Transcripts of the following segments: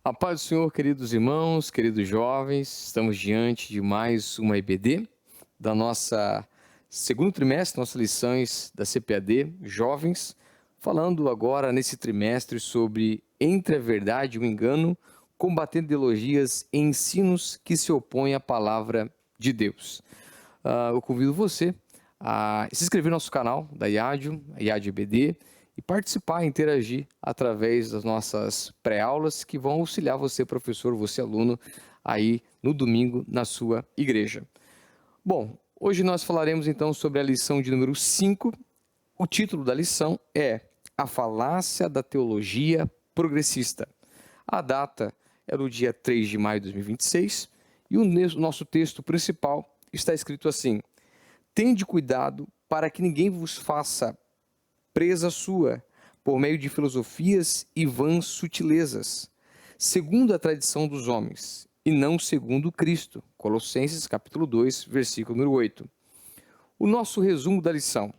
A paz do Senhor, queridos irmãos, queridos jovens, estamos diante de mais uma EBD da nossa segundo trimestre, nossas lições da CPAD, jovens, falando agora nesse trimestre sobre entre a verdade e o engano, combatendo ideologias e ensinos que se opõem à palavra de Deus. Eu convido você a se inscrever no nosso canal da IADIO, a IADIO EBD, e participar, interagir através das nossas pré-aulas que vão auxiliar você, professor, você, aluno, aí no domingo na sua igreja. Bom, hoje nós falaremos então sobre a lição de número 5. O título da lição é A Falácia da Teologia Progressista. A data é no dia 3 de maio de 2026 e o nosso texto principal está escrito assim: Tende cuidado para que ninguém vos faça presa sua, por meio de filosofias e vãs sutilezas, segundo a tradição dos homens, e não segundo Cristo. Colossenses capítulo 2, versículo número 8. O nosso resumo da lição.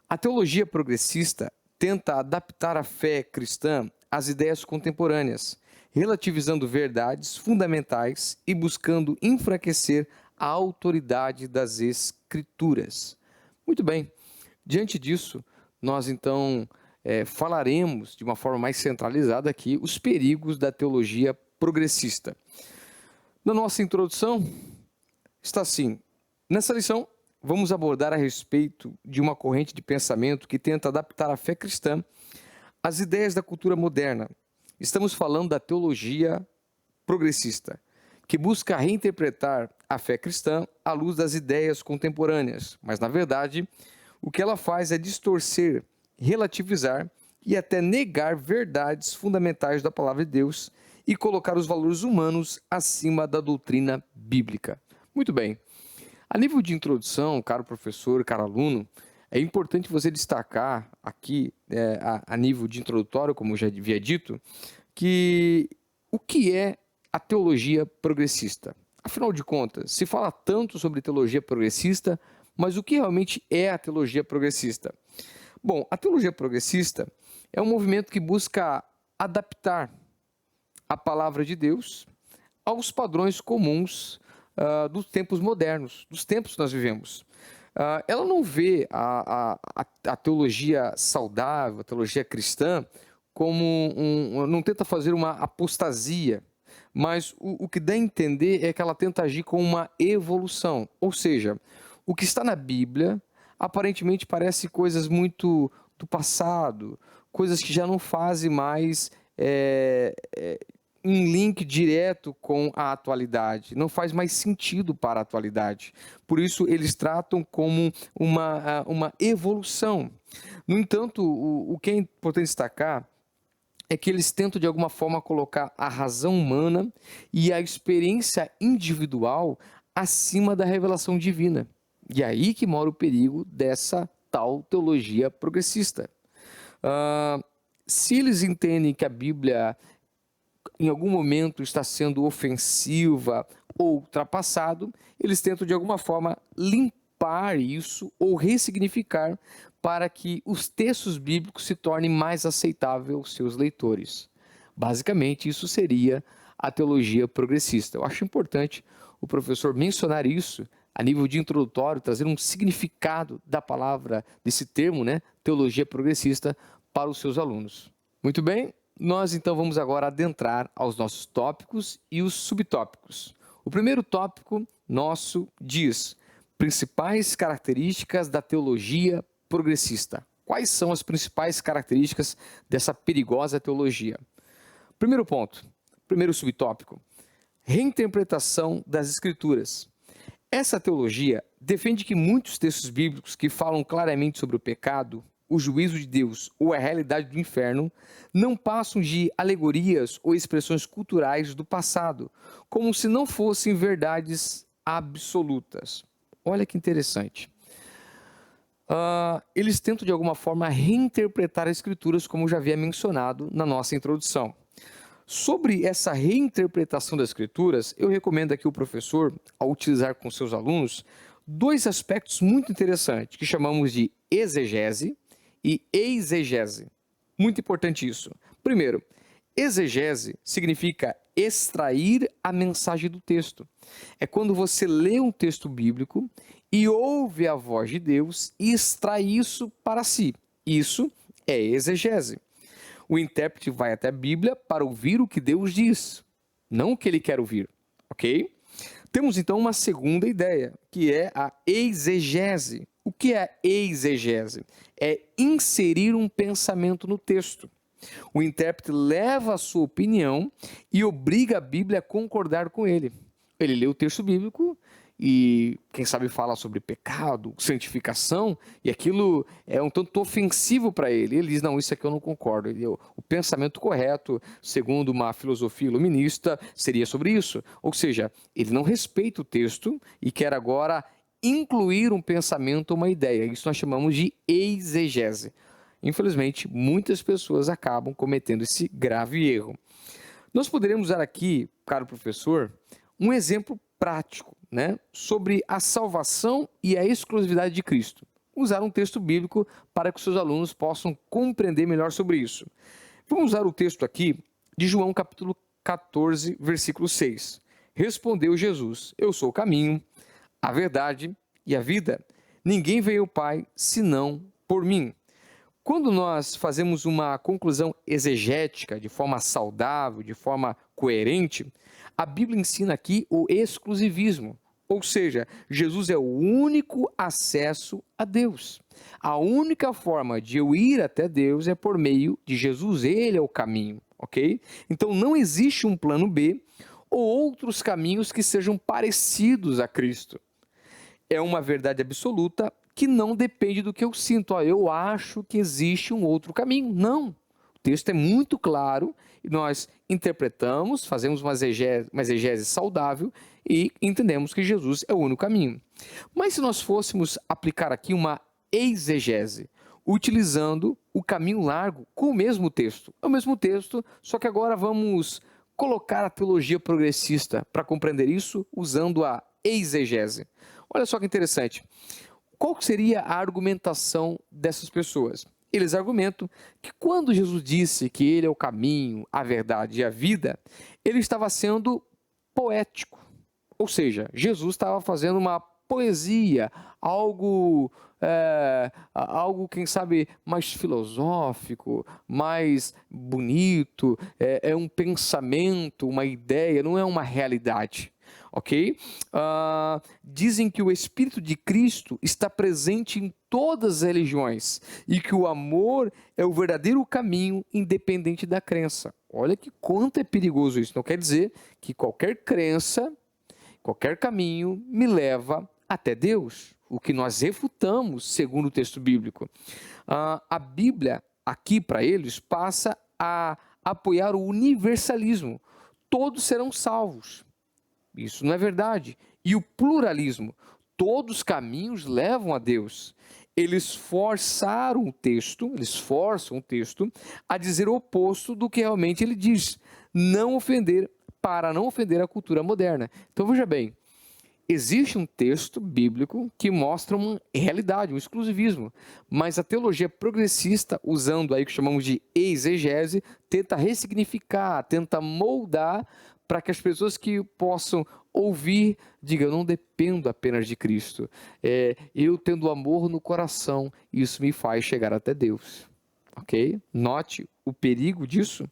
A teologia progressista tenta adaptar a fé cristã às ideias contemporâneas, relativizando verdades fundamentais e buscando enfraquecer a autoridade das Escrituras. Muito bem, diante disso, nós então falaremos de uma forma mais centralizada aqui os perigos da teologia progressista. Na nossa introdução está assim: nessa lição vamos abordar a respeito de uma corrente de pensamento que tenta adaptar a fé cristã às ideias da cultura moderna. Estamos falando da teologia progressista, que busca reinterpretar a fé cristã à luz das ideias contemporâneas, mas na verdade o que ela faz é distorcer, relativizar e até negar verdades fundamentais da palavra de Deus e colocar os valores humanos acima da doutrina bíblica. Muito bem. A nível de introdução, caro professor, caro aluno, é importante você destacar aqui, a nível de introdutório, como eu já havia dito, que o que é a teologia progressista? Afinal de contas, se fala tanto sobre teologia progressista, mas o que realmente é a teologia progressista? Bom, a teologia progressista é um movimento que busca adaptar a palavra de Deus aos padrões comuns dos tempos modernos, dos tempos que nós vivemos. Ela não vê a teologia saudável, a teologia cristã, como não tenta fazer uma apostasia, mas o que dá a entender é que ela tenta agir com uma evolução, ou seja, o que está na Bíblia aparentemente parece coisas muito do passado, coisas que já não fazem mais um link direto com a atualidade, não faz mais sentido para a atualidade. Por isso, eles tratam como uma evolução. No entanto, o que é importante destacar é que eles tentam, de alguma forma, colocar a razão humana e a experiência individual acima da revelação divina. E é aí que mora o perigo dessa tal teologia progressista. Se eles entendem que a Bíblia em algum momento está sendo ofensiva ou ultrapassado, eles tentam de alguma forma limpar isso ou ressignificar para que os textos bíblicos se tornem mais aceitáveis aos seus leitores. Basicamente, isso seria a teologia progressista. Eu acho importante o professor mencionar isso a nível de introdutório, trazer um significado da palavra, desse termo, né, teologia progressista, para os seus alunos. Muito bem, nós então vamos agora adentrar aos nossos tópicos e os subtópicos. O primeiro tópico nosso diz: principais características da teologia progressista. Quais são as principais características dessa perigosa teologia? Primeiro ponto, primeiro subtópico: reinterpretação das Escrituras. Essa teologia defende que muitos textos bíblicos que falam claramente sobre o pecado, o juízo de Deus ou a realidade do inferno não passam de alegorias ou expressões culturais do passado, como se não fossem verdades absolutas. Olha que interessante. Eles tentam de alguma forma reinterpretar as Escrituras, como já havia mencionado na nossa introdução. Sobre essa reinterpretação das Escrituras, eu recomendo aqui o professor, ao utilizar com seus alunos, dois aspectos muito interessantes, que chamamos de exegese e exegese. Muito importante isso. Primeiro, Exegese significa extrair a mensagem do texto. É quando você lê um texto bíblico e ouve a voz de Deus e extrai isso para si. Isso é exegese. O intérprete vai até a Bíblia para ouvir o que Deus diz, não o que ele quer ouvir, ok? Temos então uma segunda ideia, que é a exegese. O que é exegese? É inserir um pensamento no texto. O intérprete leva a sua opinião e obriga a Bíblia a concordar com ele. Ele lê o texto bíblico e, quem sabe, fala sobre pecado, santificação, e aquilo é um tanto ofensivo para ele. Ele diz, não, isso aqui eu não concordo. O pensamento correto, segundo uma filosofia iluminista, seria sobre isso. Ou seja, ele não respeita o texto e quer agora incluir um pensamento ou uma ideia. Isso nós chamamos de exegese. Infelizmente, muitas pessoas acabam cometendo esse grave erro. Nós poderíamos usar aqui, caro professor, um exemplo prático, sobre a salvação e a exclusividade de Cristo. Usar um texto bíblico para que os seus alunos possam compreender melhor sobre isso. Vamos usar o texto aqui de João capítulo 14, versículo 6. Respondeu Jesus, eu sou o caminho, a verdade e a vida. Ninguém veio ao Pai senão por mim. Quando nós fazemos uma conclusão exegética, de forma saudável, de forma coerente, a Bíblia ensina aqui o exclusivismo, ou seja, Jesus é o único acesso a Deus. A única forma de eu ir até Deus é por meio de Jesus, ele é o caminho, ok? Então não existe um plano B ou outros caminhos que sejam parecidos a Cristo. É uma verdade absoluta que não depende do que eu sinto. Eu acho que existe um outro caminho. Não. O texto é muito claro e nós interpretamos, fazemos uma exegese saudável e entendemos que Jesus é o único caminho. Mas se nós fôssemos aplicar aqui uma exegese, utilizando o caminho largo com o mesmo texto. É o mesmo texto, só que agora vamos colocar a teologia progressista para compreender isso usando a exegese. Olha só que interessante. Qual seria a argumentação dessas pessoas? Eles argumentam que quando Jesus disse que ele é o caminho, a verdade e a vida, ele estava sendo poético. Ou seja, Jesus estava fazendo uma poesia, algo, quem sabe, mais filosófico, mais bonito, é um pensamento, uma ideia, não é uma realidade. Ok? Dizem que o Espírito de Cristo está presente em todas as religiões e que o amor é o verdadeiro caminho independente da crença. Olha que quanto é perigoso isso. Não quer dizer que qualquer crença, qualquer caminho me leva até Deus, o que nós refutamos segundo o texto bíblico. A Bíblia, aqui para eles, passa a apoiar o universalismo. Todos serão salvos. Isso não é verdade. E o pluralismo, todos os caminhos levam a Deus. Eles forçam o texto a dizer o oposto do que realmente ele diz. Para não ofender a cultura moderna. Então veja bem, existe um texto bíblico que mostra uma realidade, um exclusivismo, mas a teologia progressista, usando aí o que chamamos de exegese, tenta ressignificar, tenta moldar para que as pessoas que possam ouvir digam, eu não dependo apenas de Cristo, eu tendo amor no coração, isso me faz chegar até Deus, ok? Note o perigo disso.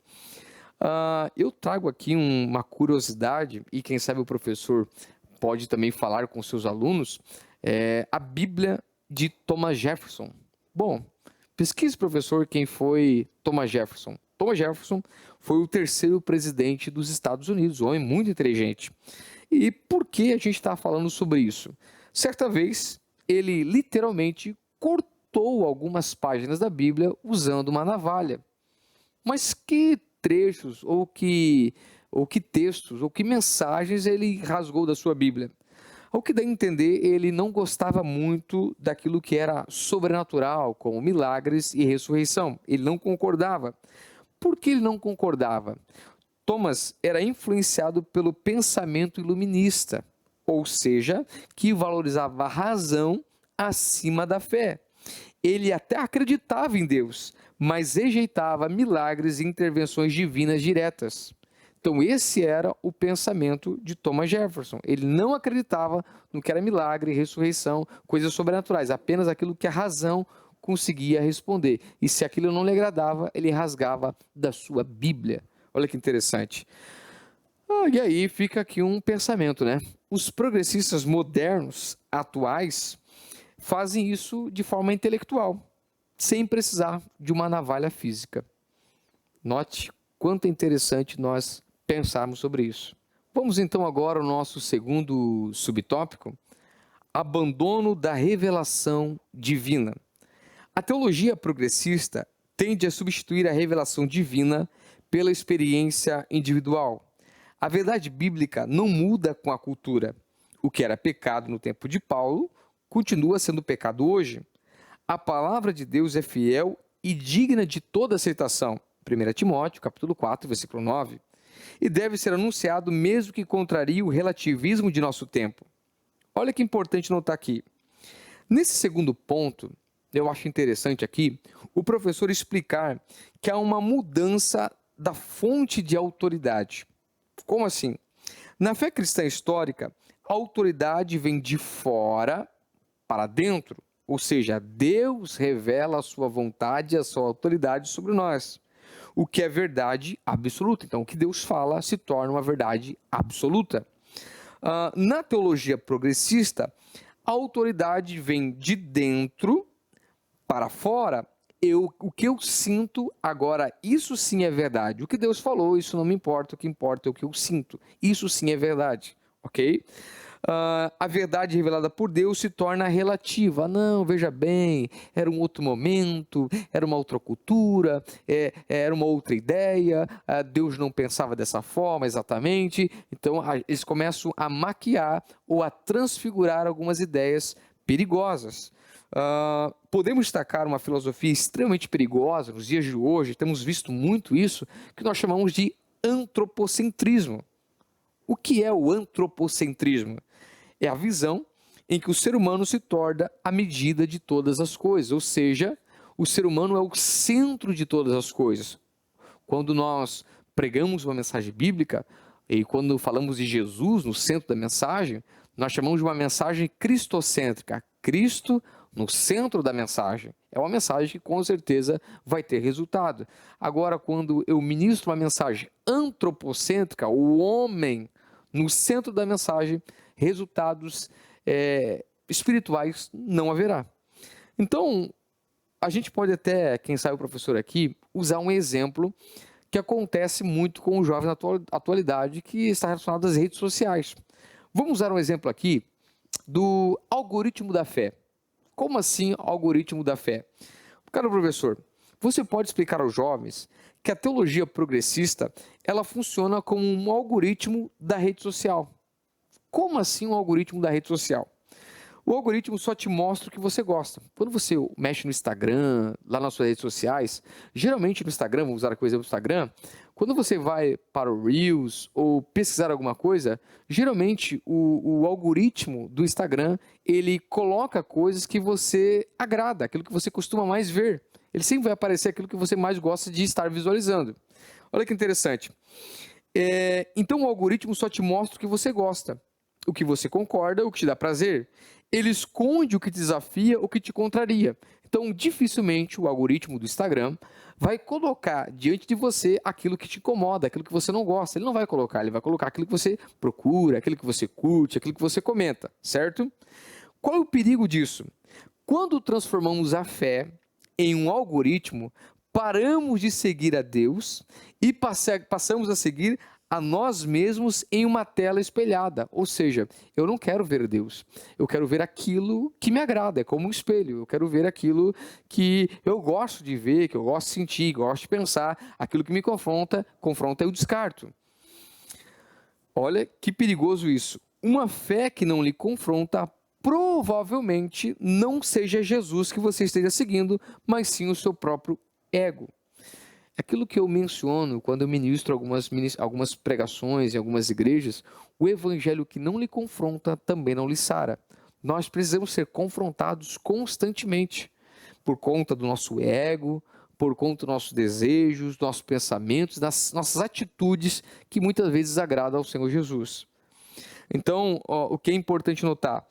Eu trago aqui uma curiosidade, e quem sabe o professor pode também falar com seus alunos, a Bíblia de Thomas Jefferson. Bom, pesquise, professor, quem foi Thomas Jefferson. Thomas Jefferson foi o terceiro presidente dos Estados Unidos, um homem muito inteligente. E por que a gente está falando sobre isso? Certa vez, ele literalmente cortou algumas páginas da Bíblia usando uma navalha. Mas que trechos, ou que textos, ou que mensagens ele rasgou da sua Bíblia? Ao que dá a entender, ele não gostava muito daquilo que era sobrenatural, como milagres e ressurreição. Ele não concordava. Por que ele não concordava? Thomas era influenciado pelo pensamento iluminista, ou seja, que valorizava a razão acima da fé. Ele até acreditava em Deus, mas rejeitava milagres e intervenções divinas diretas. Então, esse era o pensamento de Thomas Jefferson. Ele não acreditava no que era milagre, ressurreição, coisas sobrenaturais, apenas aquilo que a razão conseguia responder. E se aquilo não lhe agradava, ele rasgava da sua Bíblia. Olha que interessante. E aí fica aqui um pensamento, né? Os progressistas modernos, atuais, fazem isso de forma intelectual, sem precisar de uma navalha física. Note quanto é interessante nós pensarmos sobre isso. Vamos então agora ao nosso segundo subtópico, abandono da revelação divina. A teologia progressista tende a substituir a revelação divina pela experiência individual. A verdade bíblica não muda com a cultura. O que era pecado no tempo de Paulo continua sendo pecado hoje. A palavra de Deus é fiel e digna de toda aceitação. 1 Timóteo, capítulo 4, versículo 9. E deve ser anunciado mesmo que contrarie o relativismo de nosso tempo. Olha que importante notar aqui. Nesse segundo ponto, eu acho interessante aqui o professor explicar que há uma mudança da fonte de autoridade. Como assim? Na fé cristã histórica, a autoridade vem de fora para dentro, ou seja, Deus revela a sua vontade e a sua autoridade sobre nós, o que é verdade absoluta. Então, o que Deus fala se torna uma verdade absoluta. Na teologia progressista, a autoridade vem de dentro para fora. O que eu sinto agora, isso sim é verdade. O que Deus falou, isso não me importa, o que importa é o que eu sinto. Isso sim é verdade, ok? A verdade revelada por Deus se torna relativa. Não, veja bem, era um outro momento, era uma outra cultura, era uma outra ideia, Deus não pensava dessa forma exatamente. Então, eles começam a maquiar ou a transfigurar algumas ideias perigosas. Podemos destacar uma filosofia extremamente perigosa nos dias de hoje, temos visto muito isso, que nós chamamos de antropocentrismo. O que é o antropocentrismo? É a visão em que o ser humano se torna a medida de todas as coisas, ou seja, o ser humano é o centro de todas as coisas. Quando nós pregamos uma mensagem bíblica e quando falamos de Jesus no centro da mensagem, nós chamamos de uma mensagem cristocêntrica. Cristo no centro da mensagem. É uma mensagem que com certeza vai ter resultado. Agora, quando eu ministro uma mensagem antropocêntrica, o homem no centro da mensagem, resultados espirituais não haverá. Então, a gente pode até, quem sabe o professor aqui, usar um exemplo que acontece muito com os jovens na atualidade, que está relacionado às redes sociais. Vamos usar um exemplo aqui do algoritmo da fé. Como assim algoritmo da fé? Caro professor, você pode explicar aos jovens que a teologia progressista, ela funciona como um algoritmo da rede social. Como assim um algoritmo da rede social? O algoritmo só te mostra o que você gosta. Quando você mexe no Instagram, lá nas suas redes sociais, geralmente no Instagram, vamos usar a coisa do Instagram, quando você vai para o Reels ou pesquisar alguma coisa, geralmente o algoritmo do Instagram, ele coloca coisas que você agrada, aquilo que você costuma mais ver. Ele sempre vai aparecer aquilo que você mais gosta de estar visualizando. Olha que interessante. Então o algoritmo só te mostra o que você gosta, o que você concorda, o que te dá prazer. Ele esconde o que te desafia, o que te contraria. Então, dificilmente o algoritmo do Instagram vai colocar diante de você aquilo que te incomoda, aquilo que você não gosta. Ele não vai colocar, ele vai colocar aquilo que você procura, aquilo que você curte, aquilo que você comenta, certo? Qual é o perigo disso? Quando transformamos a fé em um algoritmo, paramos de seguir a Deus e passamos a seguir a nós mesmos em uma tela espelhada. Ou seja, eu não quero ver Deus, eu quero ver aquilo que me agrada, é como um espelho, eu quero ver aquilo que eu gosto de ver, que eu gosto de sentir, gosto de pensar, aquilo que me confronta eu descarto. Olha que perigoso isso. Uma fé que não lhe confronta provavelmente não seja Jesus que você esteja seguindo, mas sim o seu próprio ego. Aquilo que eu menciono quando eu ministro algumas pregações em algumas igrejas, o evangelho que não lhe confronta também não lhe sara. Nós precisamos ser confrontados constantemente por conta do nosso ego, por conta dos nossos desejos, nossos pensamentos, das nossas atitudes que muitas vezes agradam ao Senhor Jesus. Então, o que é importante notar,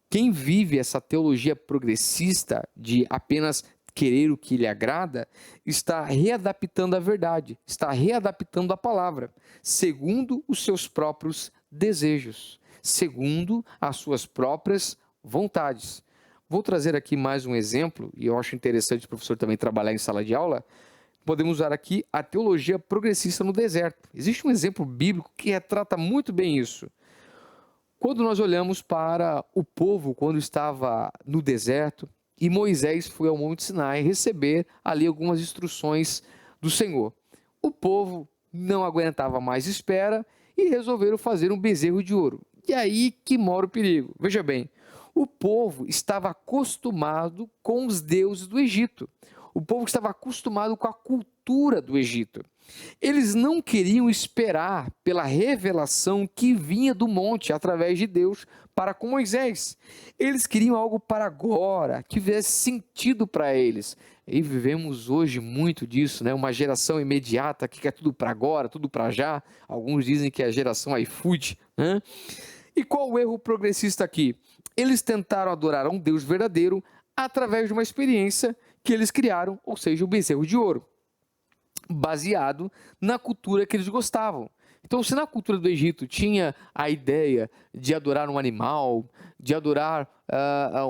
quem vive essa teologia progressista de apenas querer o que lhe agrada, está readaptando a verdade, está readaptando a palavra, segundo os seus próprios desejos, segundo as suas próprias vontades. Vou trazer aqui mais um exemplo, e eu acho interessante o professor também trabalhar em sala de aula. Podemos usar aqui a teologia progressista no deserto. Existe um exemplo bíblico que retrata muito bem isso. Quando nós olhamos para o povo quando estava no deserto, e Moisés foi ao Monte Sinai receber ali algumas instruções do Senhor. O povo não aguentava mais espera e resolveram fazer um bezerro de ouro. E aí que mora o perigo. Veja bem, o povo estava acostumado com os deuses do Egito. O povo estava acostumado com a cultura do Egito. Eles não queriam esperar pela revelação que vinha do monte através de Deus para com Moisés. Eles queriam algo para agora, que fizesse sentido para eles. E vivemos hoje muito disso, né? Uma geração imediata que quer tudo para agora, tudo para já. Alguns dizem que é a geração iFood, né? E qual o erro progressista aqui? Eles tentaram adorar a um Deus verdadeiro através de uma experiência que eles criaram, ou seja, o bezerro de ouro, baseado na cultura que eles gostavam. Então, se na cultura do Egito tinha a ideia de adorar um animal, de adorar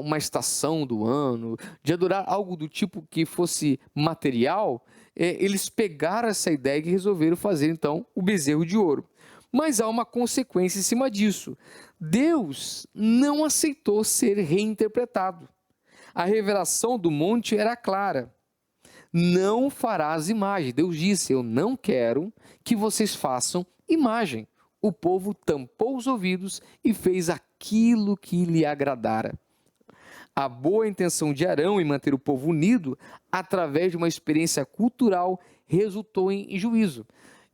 uma estação do ano, de adorar algo do tipo que fosse material, eles pegaram essa ideia e resolveram fazer, então, o bezerro de ouro. Mas há uma consequência em cima disso. Deus não aceitou ser reinterpretado. A revelação do monte era clara. Não farás imagem. Deus disse, eu não quero que vocês façam imagem. O povo tampou os ouvidos e fez aquilo que lhe agradara. A boa intenção de Arão em manter o povo unido através de uma experiência cultural resultou em juízo.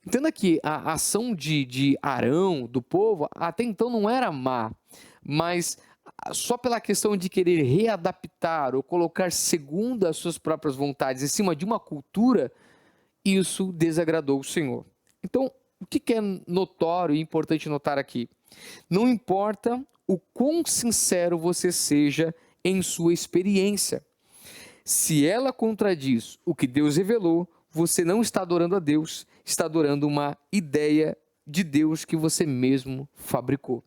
Entenda que a ação de Arão, do povo, até então não era má, mas só pela questão de querer readaptar ou colocar segundo as suas próprias vontades em cima de uma cultura, isso desagradou o Senhor. Então, o que é notório e importante notar aqui? Não importa o quão sincero você seja em sua experiência, se ela contradiz o que Deus revelou, você não está adorando a Deus, está adorando uma ideia de Deus que você mesmo fabricou.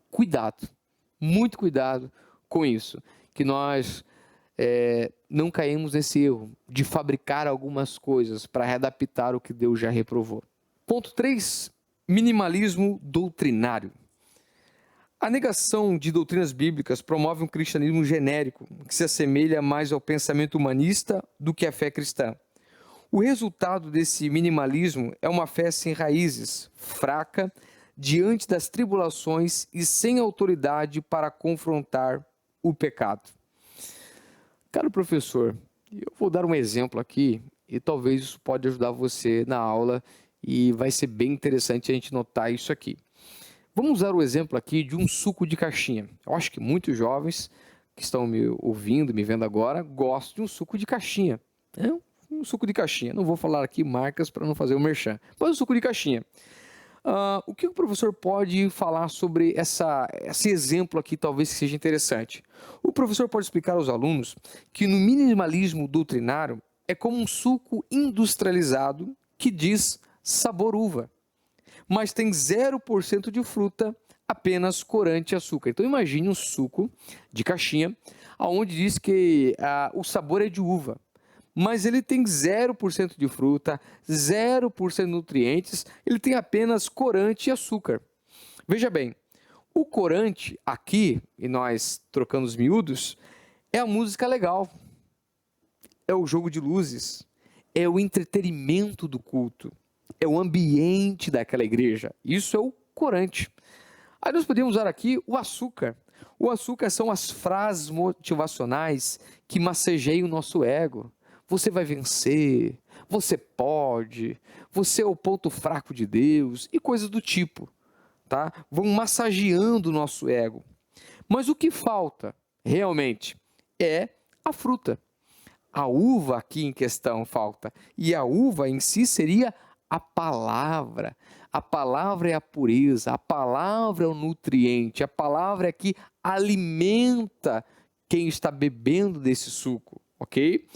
Cuidado, muito cuidado com isso, que nós não caímos nesse erro de fabricar algumas coisas para readaptar o que Deus já reprovou. Ponto 3, minimalismo doutrinário. A negação de doutrinas bíblicas promove um cristianismo genérico, que se assemelha mais ao pensamento humanista do que à fé cristã. O resultado desse minimalismo é uma fé sem raízes, fraca, diante das tribulações e sem autoridade para confrontar o pecado. Caro professor, eu vou dar um exemplo aqui e talvez isso pode ajudar você na aula e vai ser bem interessante a gente notar isso aqui. Vamos usar o exemplo aqui de um suco de caixinha. Eu acho que muitos jovens que estão me ouvindo, me vendo agora, gostam de um suco de caixinha. Um suco de caixinha. Não vou falar aqui marcas para não fazer o merchan, mas um suco de caixinha. O que o professor pode falar sobre esse exemplo aqui, talvez que seja interessante? O professor pode explicar aos alunos que no minimalismo doutrinário é como um suco industrializado que diz sabor uva, mas tem 0% de fruta, apenas corante e açúcar. Então imagine um suco de caixinha, onde diz que o sabor é de uva, mas ele tem 0% de fruta, 0% de nutrientes, ele tem apenas corante e açúcar. Veja bem, o corante aqui, e nós trocando os miúdos, é a música legal, é o jogo de luzes, é o entretenimento do culto, é o ambiente daquela igreja. Isso é o corante. Aí nós podemos usar aqui o açúcar. O açúcar são as frases motivacionais que massageiam o nosso ego. Você vai vencer, você pode, você é o ponto fraco de Deus e coisas do tipo, tá? Vão massageando o nosso ego. Mas o que falta realmente é a fruta. A uva aqui em questão falta. E a uva em si seria a palavra. A palavra é a pureza, a palavra é o nutriente, a palavra é que alimenta quem está bebendo desse suco, ok?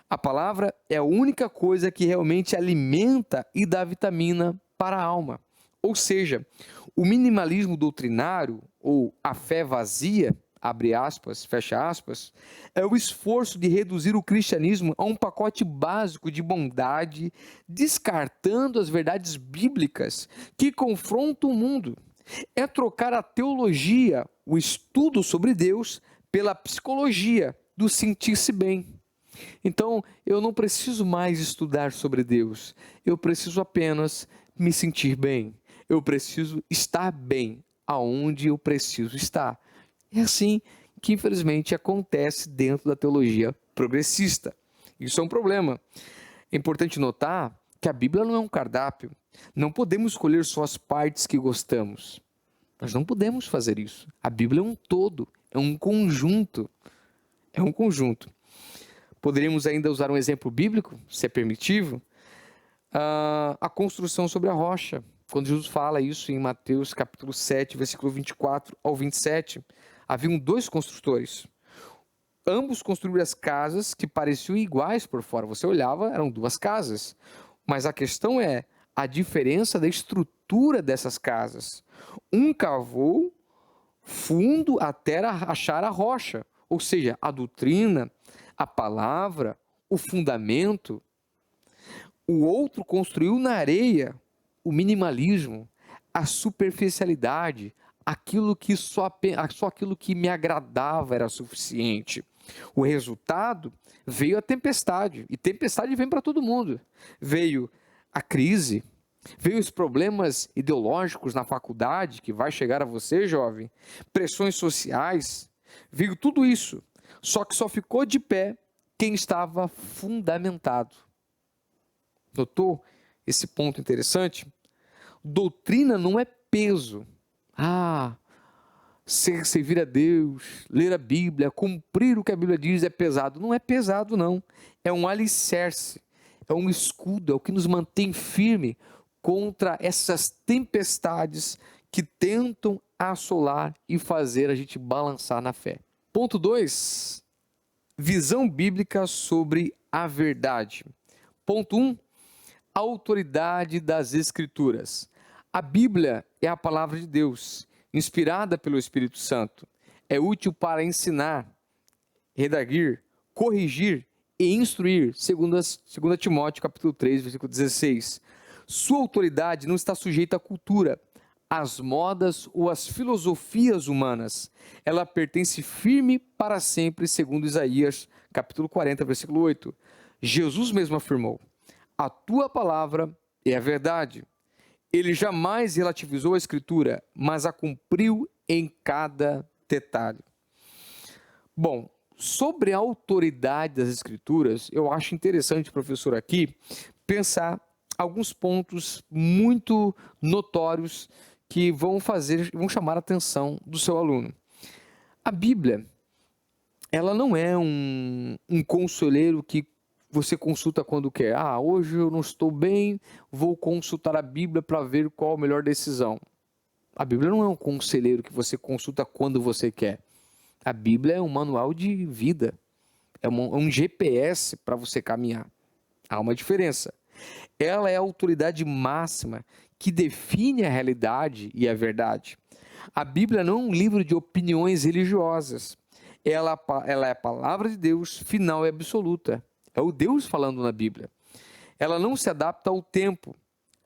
A palavra é a única coisa que realmente alimenta e dá vitamina para a alma. Ou seja, o minimalismo doutrinário, ou a fé vazia, abre aspas, fecha aspas, é o esforço de reduzir o cristianismo a um pacote básico de bondade, descartando as verdades bíblicas que confrontam o mundo. É trocar a teologia, o estudo sobre Deus, pela psicologia do sentir-se bem. Então, eu não preciso mais estudar sobre Deus, eu preciso apenas me sentir bem. Eu preciso estar bem aonde eu preciso estar. É assim que, infelizmente, acontece dentro da teologia progressista. Isso é um problema. É importante notar que a Bíblia não é um cardápio. Não podemos escolher só as partes que gostamos. Nós não podemos fazer isso. A Bíblia é um todo, é um conjunto. É um conjunto. Poderíamos ainda usar um exemplo bíblico, se é permitido, a construção sobre a rocha. Quando Jesus fala isso em Mateus capítulo 7, versículo 24 ao 27, haviam dois construtores. Ambos construíram as casas que pareciam iguais por fora. Você olhava, eram duas casas. Mas a questão é a diferença da estrutura dessas casas. Um cavou fundo até achar a rocha, ou seja, a doutrina, a palavra, o fundamento. O outro construiu na areia o minimalismo, a superficialidade, aquilo que só aquilo que me agradava era suficiente. O resultado veio a tempestade, e tempestade vem para todo mundo. Veio a crise, veio os problemas ideológicos na faculdade, que vai chegar a você, jovem, pressões sociais, veio tudo isso, só que só ficou de pé quem estava fundamentado. Notou esse ponto interessante? Doutrina não é peso. Servir a Deus, ler a Bíblia, cumprir o que a Bíblia diz é pesado. Não é pesado, não. É um alicerce, é um escudo, é o que nos mantém firme contra essas tempestades que tentam assolar e fazer a gente balançar na fé. Ponto 2. Visão bíblica sobre a verdade. Ponto 1. Autoridade das Escrituras. A Bíblia é a palavra de Deus, inspirada pelo Espírito Santo. É útil para ensinar, redaguir, corrigir e instruir, segundo Timóteo capítulo 3, versículo 16. Sua autoridade não está sujeita à cultura, às modas ou às filosofias humanas. Ela pertence firme para sempre, segundo Isaías capítulo 40, versículo 8. Jesus mesmo afirmou: a tua palavra é a verdade. Ele jamais relativizou a Escritura, mas a cumpriu em cada detalhe. Bom, sobre a autoridade das Escrituras, eu acho interessante, professor, aqui, pensar alguns pontos muito notórios que vão chamar a atenção do seu aluno. A Bíblia, ela não é um conselheiro que você consulta quando quer. Hoje eu não estou bem, vou consultar a Bíblia para ver qual a melhor decisão. A Bíblia não é um conselheiro que você consulta quando você quer. A Bíblia é um manual de vida, é um GPS para você caminhar. Há uma diferença. Ela é a autoridade máxima que define a realidade e a verdade. A Bíblia não é um livro de opiniões religiosas. Ela é a palavra de Deus, final e absoluta. É o Deus falando na Bíblia. Ela não se adapta ao tempo.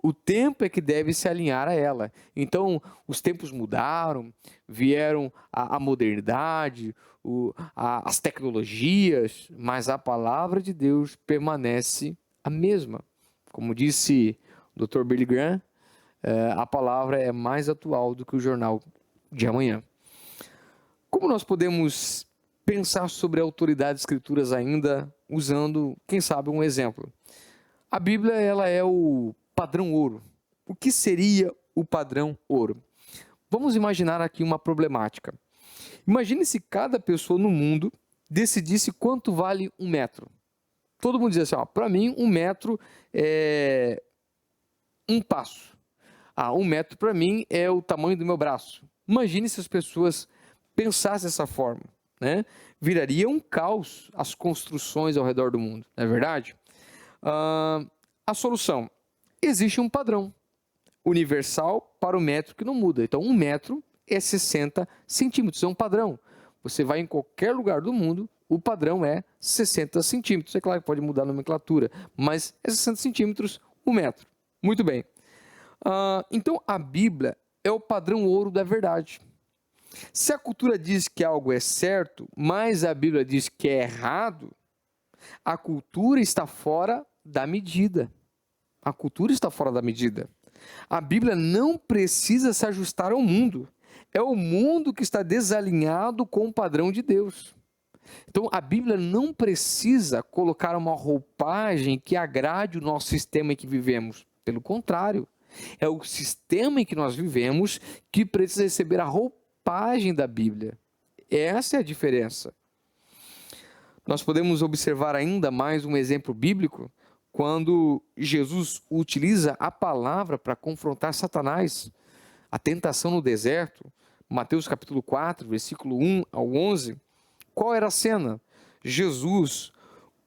O tempo é que deve se alinhar a ela. Então, os tempos mudaram, vieram a modernidade, as tecnologias, mas a palavra de Deus permanece a mesma. Como disse o Dr. Billy Graham, a palavra é mais atual do que o jornal de amanhã. Como nós podemos pensar sobre a autoridade das Escrituras ainda usando, quem sabe, um exemplo? A Bíblia, ela é o padrão ouro. O que seria o padrão ouro? Vamos imaginar aqui uma problemática. Imagine se cada pessoa no mundo decidisse quanto vale um metro. Todo mundo diz assim, para mim 1 metro é um passo. 1 metro para mim é o tamanho do meu braço. Imagine se as pessoas pensassem dessa forma, né? Viraria um caos as construções ao redor do mundo, não é verdade? A solução: existe um padrão universal para o metro que não muda. Então, 1 metro é 60 centímetros, é um padrão. Você vai em qualquer lugar do mundo, o padrão é 60 centímetros. É claro que pode mudar a nomenclatura, mas é 60 centímetros, 1 metro. Muito bem. Então, a Bíblia é o padrão ouro da verdade. Se a cultura diz que algo é certo, mas a Bíblia diz que é errado, a cultura está fora da medida. A cultura está fora da medida. A Bíblia não precisa se ajustar ao mundo. É o mundo que está desalinhado com o padrão de Deus. Então, a Bíblia não precisa colocar uma roupagem que agrade o nosso sistema em que vivemos. Pelo contrário, é o sistema em que nós vivemos que precisa receber a roupagem da Bíblia. Essa é a diferença. Nós podemos observar ainda mais um exemplo bíblico quando Jesus utiliza a palavra para confrontar Satanás, a tentação no deserto, Mateus capítulo 4, versículo 1 ao 11. Qual era a cena? Jesus,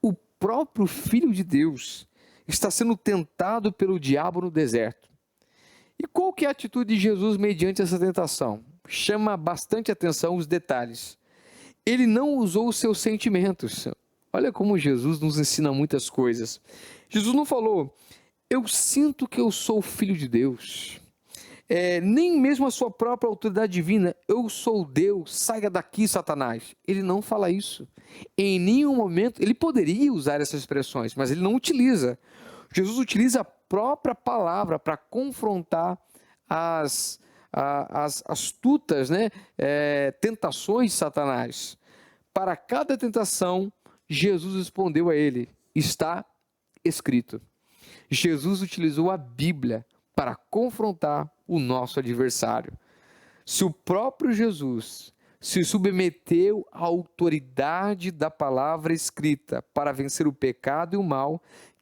o próprio Filho de Deus, está sendo tentado pelo diabo no deserto. E qual que é a atitude de Jesus mediante essa tentação? Chama bastante atenção os detalhes. Ele não usou os seus sentimentos. Olha como Jesus nos ensina muitas coisas. Jesus não falou, eu sinto que eu sou o Filho de Deus. Nem mesmo a sua própria autoridade divina, eu sou Deus, saia daqui, Satanás. Ele não fala isso. Em nenhum momento, ele poderia usar essas expressões, mas ele não utiliza. Jesus utiliza a própria palavra para confrontar as astutas, tentações de Satanás. Para cada tentação, Jesus respondeu a ele, está escrito. Jesus utilizou a Bíblia para confrontar o nosso adversário. Se o próprio Jesus se submeteu à autoridade da palavra escrita para vencer o pecado e o mal,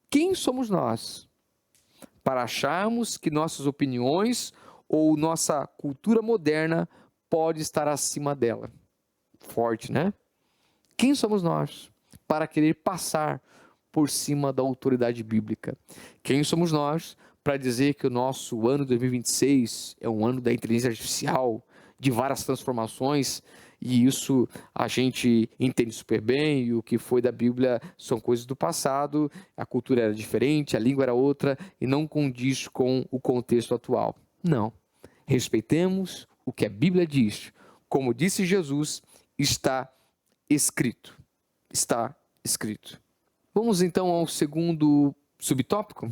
quem somos nós para acharmos que nossas opiniões ou nossa cultura moderna pode estar acima dela? Forte, né? Quem somos nós para querer passar por cima da autoridade bíblica? Quem somos nós para dizer que o nosso ano 2026 é um ano da inteligência artificial, de várias transformações, e isso a gente entende super bem, e o que foi da Bíblia são coisas do passado, a cultura era diferente, a língua era outra, e não condiz com o contexto atual. Não. Respeitemos o que a Bíblia diz. Como disse Jesus, está escrito. Está escrito. Vamos então ao segundo subtópico.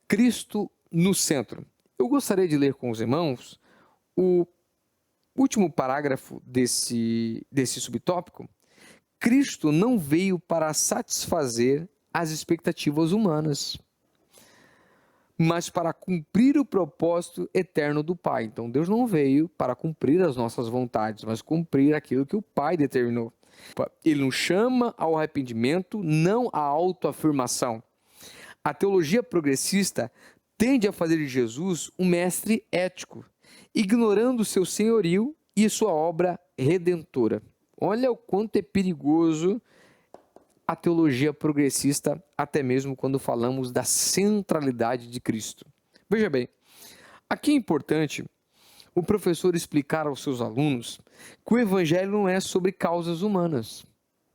Cristo no centro. Eu gostaria de ler com os irmãos o último parágrafo desse subtópico. Cristo não veio para satisfazer as expectativas humanas, mas para cumprir o propósito eterno do Pai. Então, Deus não veio para cumprir as nossas vontades, mas cumprir aquilo que o Pai determinou. Ele nos chama ao arrependimento, não à autoafirmação. A teologia progressista tende a fazer de Jesus um mestre ético, ignorando seu senhorio e sua obra redentora. Olha o quanto é perigoso a teologia progressista, até mesmo quando falamos da centralidade de Cristo. Veja bem, aqui é importante o professor explicar aos seus alunos que o evangelho não é sobre causas humanas.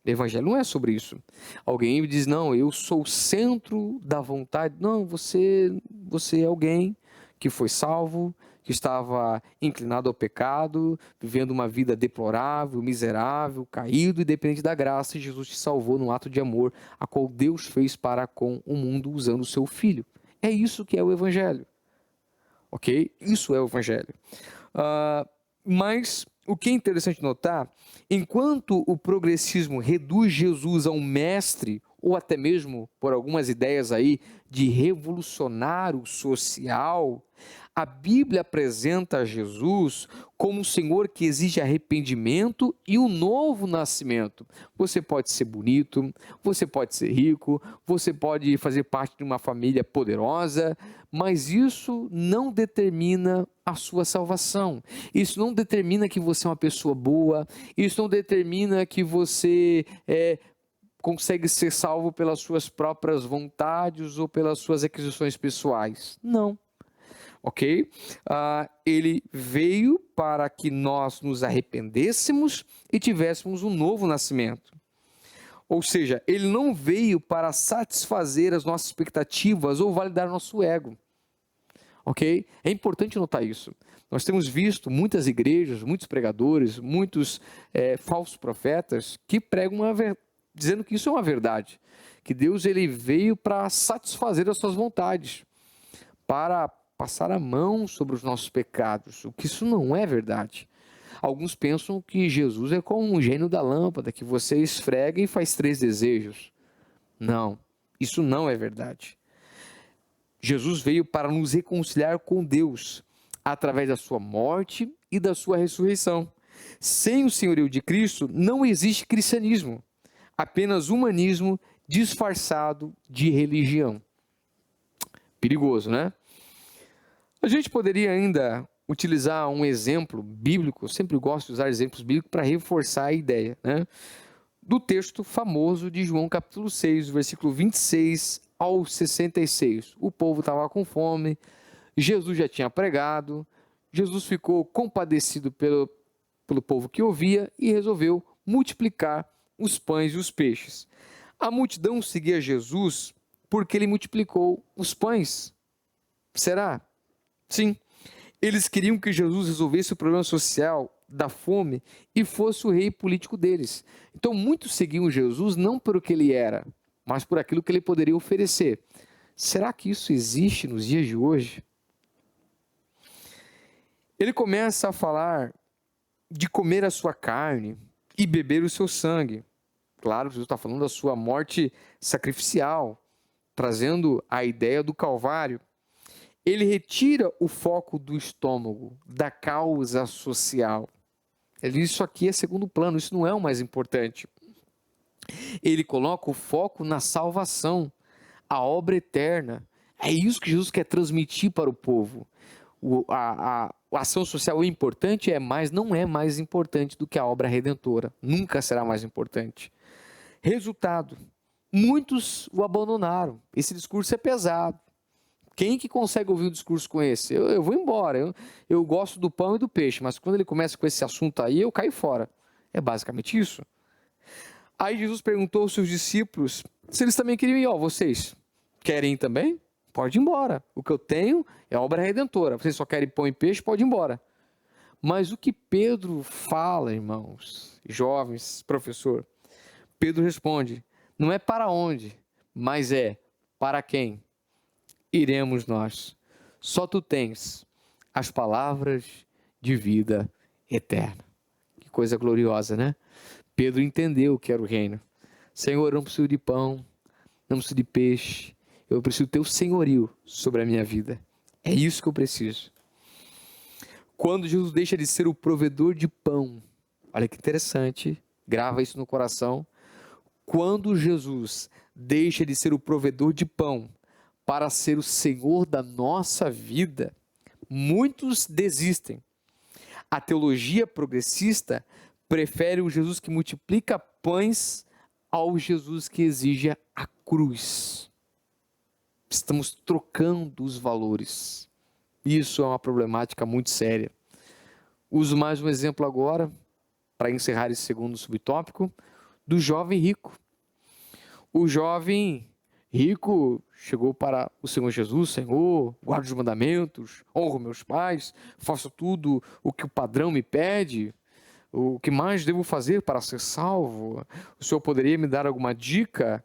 O evangelho não é sobre isso. Alguém me diz, não, eu sou o centro da vontade. Não, você é alguém que foi salvo, que estava inclinado ao pecado, vivendo uma vida deplorável, miserável, caído e dependente da graça, e Jesus te salvou num ato de amor, a qual Deus fez para com o mundo usando o seu Filho. É isso que é o evangelho. Ok? Isso é o evangelho. Mas o que é interessante notar, enquanto o progressismo reduz Jesus a um mestre ou até mesmo por algumas ideias aí de revolucionário social, a Bíblia apresenta Jesus como um Senhor que exige arrependimento e um novo nascimento. Você pode ser bonito, você pode ser rico, você pode fazer parte de uma família poderosa, mas isso não determina a sua salvação. Isso não determina que você é uma pessoa boa, isso não determina que você consegue ser salvo pelas suas próprias vontades ou pelas suas aquisições pessoais. Não. Ok? Ele veio para que nós nos arrependêssemos e tivéssemos um novo nascimento. Ou seja, ele não veio para satisfazer as nossas expectativas ou validar nosso ego. Ok? É importante notar isso. Nós temos visto muitas igrejas, muitos pregadores, muitos falsos profetas que pregam dizendo que isso é uma verdade, que Deus ele veio para satisfazer as suas vontades, para passar a mão sobre os nossos pecados, o que isso não é verdade. Alguns pensam que Jesus é como um gênio da lâmpada, que você esfrega e faz 3 desejos. Não, isso não é verdade. Jesus veio para nos reconciliar com Deus, através da sua morte e da sua ressurreição. Sem o senhorio de Cristo, não existe cristianismo, apenas humanismo disfarçado de religião. Perigoso, né? A gente poderia ainda utilizar um exemplo bíblico, eu sempre gosto de usar exemplos bíblicos para reforçar a ideia, né? Do texto famoso de João capítulo 6, versículo 26 ao 66. O povo estava com fome, Jesus já tinha pregado, Jesus ficou compadecido pelo povo que ouvia e resolveu multiplicar os pães e os peixes. A multidão seguia Jesus porque ele multiplicou os pães. Será? Sim, eles queriam que Jesus resolvesse o problema social da fome e fosse o rei político deles. Então muitos seguiam Jesus não por o que ele era, mas por aquilo que ele poderia oferecer. Será que isso existe nos dias de hoje? Ele começa a falar de comer a sua carne e beber o seu sangue. Claro, Jesus está falando da sua morte sacrificial, trazendo a ideia do Calvário. Ele retira o foco do estômago, da causa social. Ele diz: isso aqui é segundo plano, isso não é o mais importante. Ele coloca o foco na salvação, a obra eterna. É isso que Jesus quer transmitir para o povo. A ação social é importante, mas não é mais importante do que a obra redentora. Nunca será mais importante. Resultado: muitos o abandonaram. Esse discurso é pesado. Quem que consegue ouvir um discurso com esse? Eu vou embora, eu gosto do pão e do peixe, mas quando ele começa com esse assunto aí, eu caio fora. É basicamente isso. Aí Jesus perguntou aos seus discípulos se eles também queriam ir. Vocês querem ir também? Pode ir embora. O que eu tenho é a obra redentora. Vocês só querem pão e peixe? Pode ir embora. Mas o que Pedro fala, irmãos, jovens, professor? Pedro responde: não é para onde, mas é para quem iremos nós. Só tu tens as palavras de vida eterna. Que coisa gloriosa, né? Pedro entendeu o que era o reino. Senhor, eu não preciso de pão, não preciso de peixe, eu preciso do teu senhorio sobre a minha vida. É isso que eu preciso. Quando Jesus deixa de ser o provedor de pão, olha que interessante, grava isso no coração. Quando Jesus deixa de ser o provedor de pão para ser o Senhor da nossa vida, muitos desistem. A teologia progressista prefere o Jesus que multiplica pães ao Jesus que exige a cruz. Estamos trocando os valores. Isso é uma problemática muito séria. Uso mais um exemplo agora, para encerrar esse segundo subtópico, do jovem rico. O jovem rico chegou para o Senhor Jesus: Senhor, guardo os mandamentos, honro meus pais, faço tudo o que o padrão me pede. O que mais devo fazer para ser salvo? O Senhor poderia me dar alguma dica?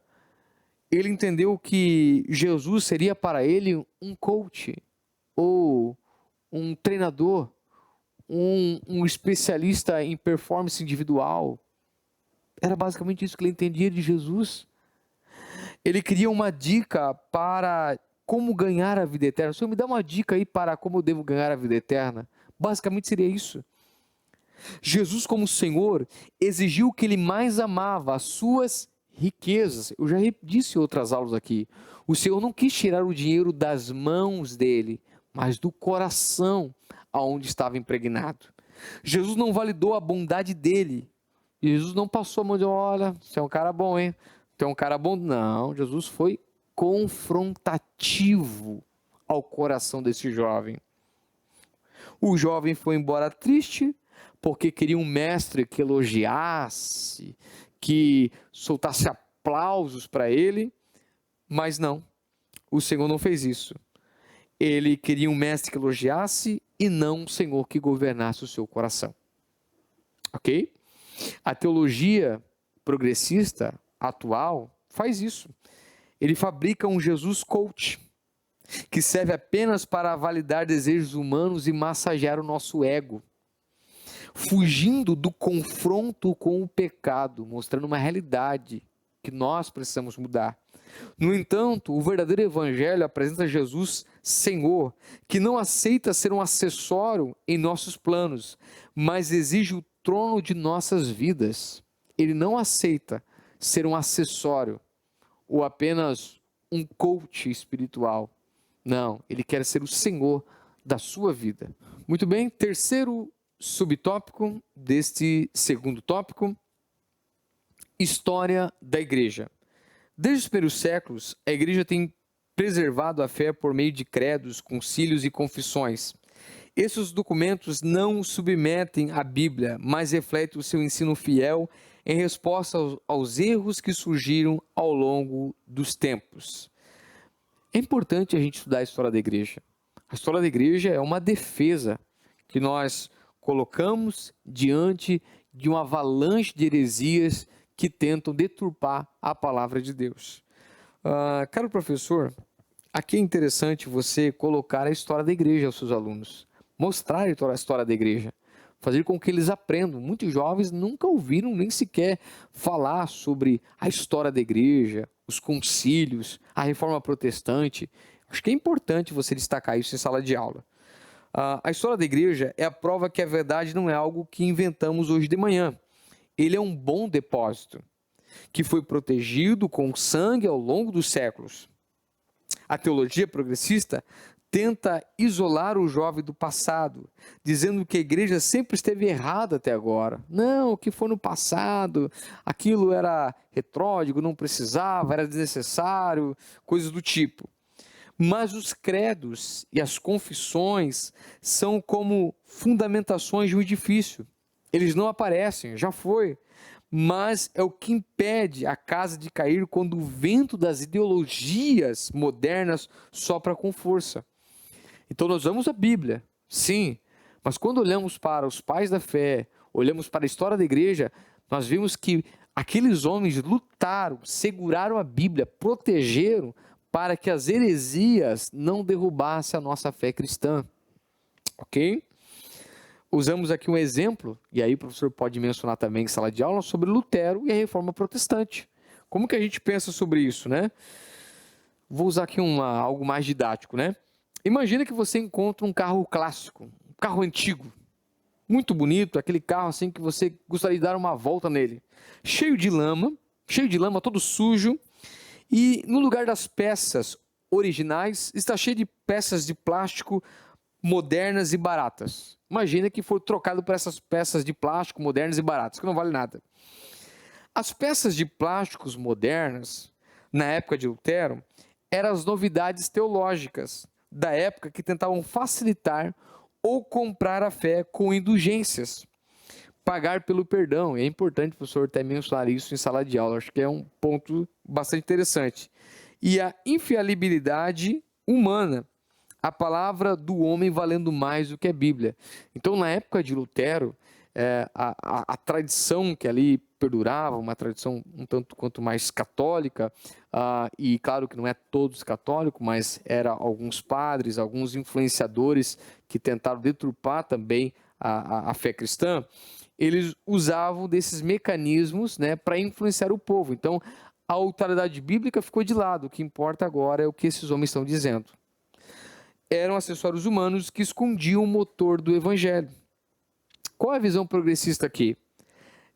Ele entendeu que Jesus seria para ele um coach, ou um treinador, um especialista em performance individual. Era basicamente isso que ele entendia de Jesus. Ele queria uma dica para como ganhar a vida eterna. Senhor, me dá uma dica aí para como eu devo ganhar a vida eterna. Basicamente seria isso. Jesus, como Senhor, exigiu o que ele mais amava, as suas riquezas. Eu já disse em outras aulas aqui. O Senhor não quis tirar o dinheiro das mãos dele, mas do coração aonde estava impregnado. Jesus não validou a bondade dele. Jesus não passou a mão de, olha, você é um cara bom, hein? Você é um cara bom. Não, Jesus foi confrontativo ao coração desse jovem. O jovem foi embora triste, porque queria um mestre que elogiasse, que soltasse aplausos para ele, mas não, o Senhor não fez isso. Ele queria um mestre que elogiasse e não um Senhor que governasse o seu coração. Ok? A teologia progressista atual faz isso. Ele fabrica um Jesus coach, que serve apenas para validar desejos humanos e massagear o nosso ego, fugindo do confronto com o pecado, mostrando uma realidade que nós precisamos mudar. No entanto, o verdadeiro evangelho apresenta Jesus Senhor, que não aceita ser um acessório em nossos planos, mas exige o trono de nossas vidas. Ele não aceita ser um acessório ou apenas um coach espiritual. Não, ele quer ser o Senhor da sua vida. Muito bem, terceiro subtópico deste segundo tópico, história da igreja. Desde os primeiros séculos, a igreja tem preservado a fé por meio de credos, concílios e confissões. Esses documentos não submetem a Bíblia, mas refletem o seu ensino fiel em resposta aos erros que surgiram ao longo dos tempos. É importante a gente estudar a história da igreja. A história da igreja é uma defesa que nós colocamos diante de uma avalanche de heresias que tentam deturpar a palavra de Deus. Caro professor, aqui é interessante você colocar a história da igreja aos seus alunos, mostrar a história da igreja, fazer com que eles aprendam. Muitos jovens nunca ouviram nem sequer falar sobre a história da igreja, os concílios, a reforma protestante. Acho que é importante você destacar isso em sala de aula. A história da igreja é a prova que a verdade não é algo que inventamos hoje de manhã. Ele é um bom depósito, que foi protegido com sangue ao longo dos séculos. A teologia progressista tenta isolar o jovem do passado, dizendo que a igreja sempre esteve errada até agora. Não, o que foi no passado, aquilo era retrógrado, não precisava, era desnecessário, coisas do tipo. Mas os credos e as confissões são como fundamentações de um edifício. Eles não aparecem, já foi, mas é o que impede a casa de cair quando o vento das ideologias modernas sopra com força. Então nós vamos à Bíblia, sim, mas quando olhamos para os pais da fé, olhamos para a história da igreja, nós vimos que aqueles homens lutaram, seguraram a Bíblia, protegeram para que as heresias não derrubassem a nossa fé cristã, ok? Usamos aqui um exemplo, e aí o professor pode mencionar também em sala de aula, sobre Lutero e a Reforma Protestante. Como que a gente pensa sobre isso, né? Vou usar aqui algo mais didático, né? Imagina que você encontra um carro clássico, um carro antigo, muito bonito, aquele carro assim que você gostaria de dar uma volta nele, cheio de lama, todo sujo, e no lugar das peças originais, está cheio de peças de plástico modernas e baratas. Imagina que foi trocado por essas peças de plástico modernas e baratas, que não vale nada. As peças de plásticos modernas, na época de Lutero, eram as novidades teológicas da época que tentavam facilitar ou comprar a fé com indulgências, pagar pelo perdão. E é importante o professor até mencionar isso em sala de aula, acho que é um ponto bastante interessante. E a infalibilidade humana, a palavra do homem valendo mais do que a Bíblia. Então, na época de Lutero, a tradição que ali perdurava, uma tradição um tanto quanto mais católica, e claro que não é todos católicos, mas eram alguns padres, alguns influenciadores que tentaram deturpar também a fé cristã, eles usavam desses mecanismos, né, para influenciar o povo. Então, a autoridade bíblica ficou de lado. O que importa agora é o que esses homens estão dizendo. Eram acessórios humanos que escondiam o motor do evangelho. Qual é a visão progressista aqui?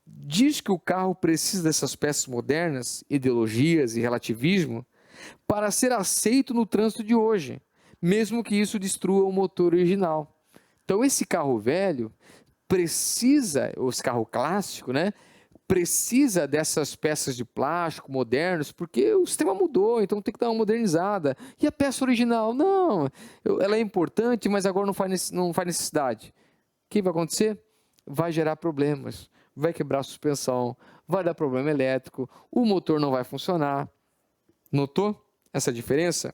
Diz que o carro precisa dessas peças modernas, ideologias e relativismo, para ser aceito no trânsito de hoje, mesmo que isso destrua o motor original. Então, esse carro velho precisa, esse carro clássico, né? Precisa dessas peças de plástico modernos, porque o sistema mudou, então tem que dar uma modernizada. E a peça original? Não, ela é importante, mas agora não faz necessidade. O que vai acontecer? Vai gerar problemas, vai quebrar a suspensão, vai dar problema elétrico, o motor não vai funcionar. Notou essa diferença?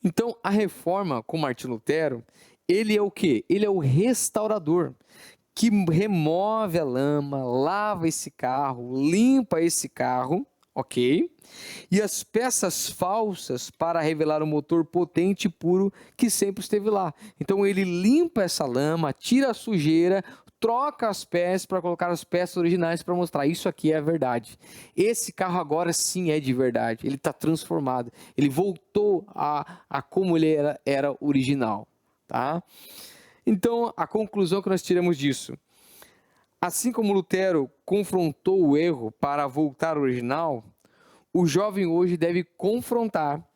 Então, a reforma com Martinho Lutero, ele é o quê? Ele é o restaurador, que remove a lama, lava esse carro, limpa esse carro, ok? E as peças falsas para revelar o motor potente e puro que sempre esteve lá. Então ele limpa essa lama, tira a sujeira, troca as peças para colocar as peças originais para mostrar isso aqui é a verdade. Esse carro agora sim é de verdade, ele está transformado, ele voltou a como ele era original, tá? Então, a conclusão que nós tiramos disso, assim como Lutero confrontou o erro para voltar ao original, o jovem hoje deve confrontar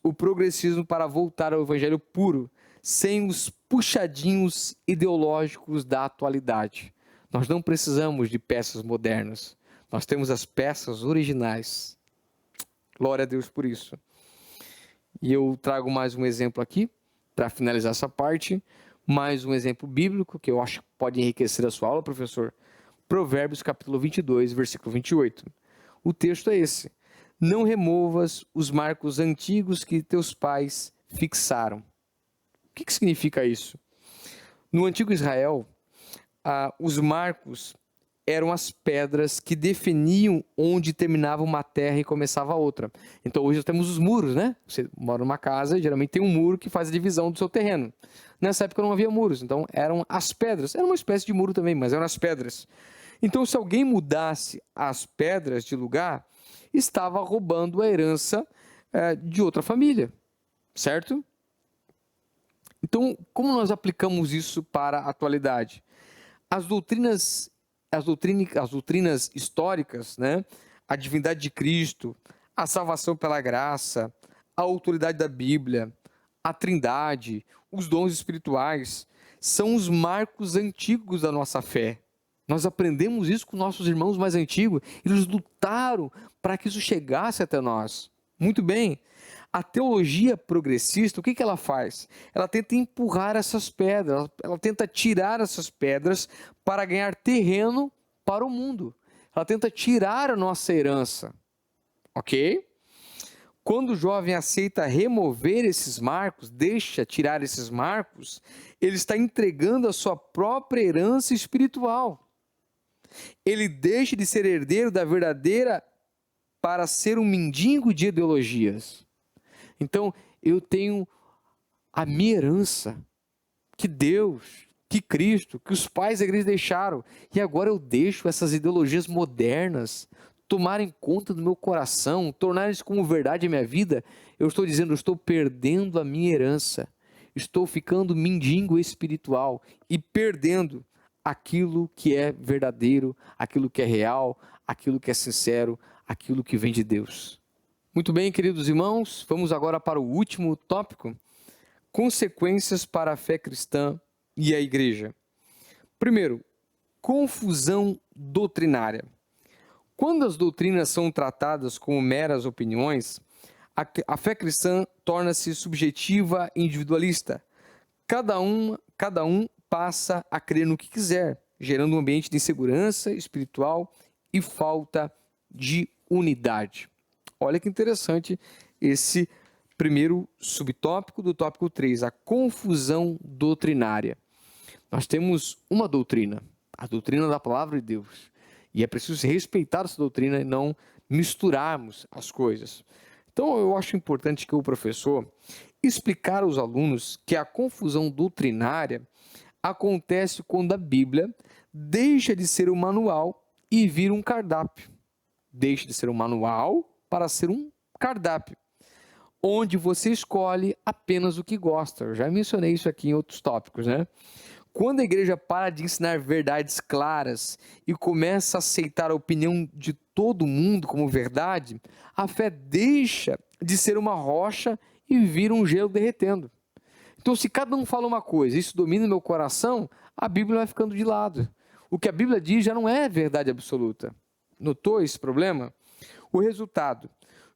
o progressismo para voltar ao evangelho puro, sem os puxadinhos ideológicos da atualidade. Nós não precisamos de peças modernas, nós temos as peças originais. Glória a Deus por isso. E eu trago mais um exemplo aqui, para finalizar essa parte. Mais um exemplo bíblico que eu acho que pode enriquecer a sua aula, professor. Provérbios capítulo 22, versículo 28. O texto é esse: não removas os marcos antigos que teus pais fixaram. O que significa isso? No antigo Israel, os marcos eram as pedras que definiam onde terminava uma terra e começava outra. Então hoje nós temos os muros, né? Você mora numa casa, geralmente tem um muro que faz a divisão do seu terreno. Nessa época não havia muros, então eram as pedras. Era uma espécie de muro também, mas eram as pedras. Então se alguém mudasse as pedras de lugar, estava roubando a herança de outra família, certo? Então, como nós aplicamos isso para a atualidade? As doutrinas históricas, né? A divindade de Cristo, a salvação pela graça, a autoridade da Bíblia, a Trindade, os dons espirituais, são os marcos antigos da nossa fé. Nós aprendemos isso com nossos irmãos mais antigos, eles lutaram para que isso chegasse até nós. Muito bem. A teologia progressista, o que ela faz? Ela tenta empurrar essas pedras, ela tenta tirar essas pedras para ganhar terreno para o mundo. Ela tenta tirar a nossa herança, ok? Quando o jovem aceita remover esses marcos, deixa tirar esses marcos, ele está entregando a sua própria herança espiritual. Ele deixa de ser herdeiro da verdadeira para ser um mendigo de ideologias. Então, eu tenho a minha herança, que Deus, que Cristo, que os pais da igreja deixaram, e agora eu deixo essas ideologias modernas tomarem conta do meu coração, tornarem-se como verdade a minha vida. Eu estou dizendo, eu estou perdendo a minha herança, estou ficando mendigo espiritual e perdendo aquilo que é verdadeiro, aquilo que é real, aquilo que é sincero, aquilo que vem de Deus. Muito bem, queridos irmãos, vamos agora para o último tópico: consequências para a fé cristã e a igreja. Primeiro, confusão doutrinária. Quando as doutrinas são tratadas como meras opiniões, a fé cristã torna-se subjetiva e individualista. Cada um passa a crer no que quiser, gerando um ambiente de insegurança espiritual e falta de unidade. Olha que interessante esse primeiro subtópico do tópico 3, a confusão doutrinária. Nós temos uma doutrina, a doutrina da palavra de Deus, e é preciso respeitar essa doutrina e não misturarmos as coisas. Então, eu acho importante que o professor explicar aos alunos que a confusão doutrinária acontece quando a Bíblia deixa de ser um manual e vira um cardápio. deixa de ser um manual para ser um cardápio, onde você escolhe apenas o que gosta. Eu já mencionei isso aqui em outros tópicos, né? Quando a igreja para de ensinar verdades claras e começa a aceitar a opinião de todo mundo como verdade, a fé deixa de ser uma rocha e vira um gelo derretendo. Então, se cada um fala uma coisa, isso domina meu coração, a Bíblia vai ficando de lado. O que a Bíblia diz já não é verdade absoluta. Notou esse problema? O resultado: